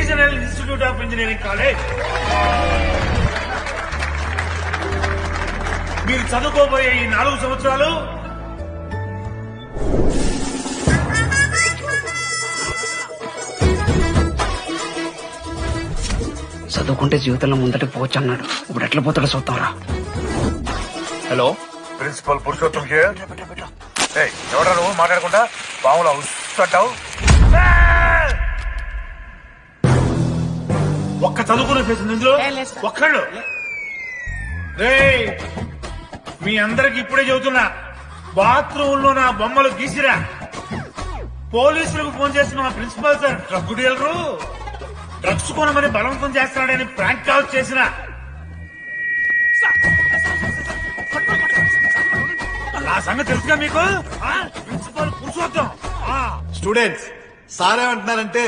Regional institute of engineering college. మీరు చదువుకోబోయే ఈ 4 సంవత్సరాలు చదువుకుంటే జీవితంలో ముందటి పోవచ్చు అన్నాడు. ఇప్పుడు ఎట్లా పోతాడో చూద్దాంరా. హలో, ప్రిన్సిపల్ పురుషోత్తం ఎవడా నువ్వు మాట్లాడకుండా బావులా అంటావు? ఒక్క చదువుకునే ఫేస్ ఇందులో ఒక్కళ్ళు. రేయ్, మీ అందరికి ఇప్పుడే చెబుతున్నా, బాత్రూమ్ లో నా బొమ్మలు గీసిరా. పోలీసులకు ఫోన్ చేసిన మా principal sir drug dealer drugs కొనమని బలవంతం చేస్తున్నాడని ప్రాంక్ కాల్ చేసిన నా సంగతి తెలుసుగా మీకు. ప్రిన్సిపల్ పురుషోత్తం. స్టూడెంట్స్ సార్ ఏమంటున్నారంటే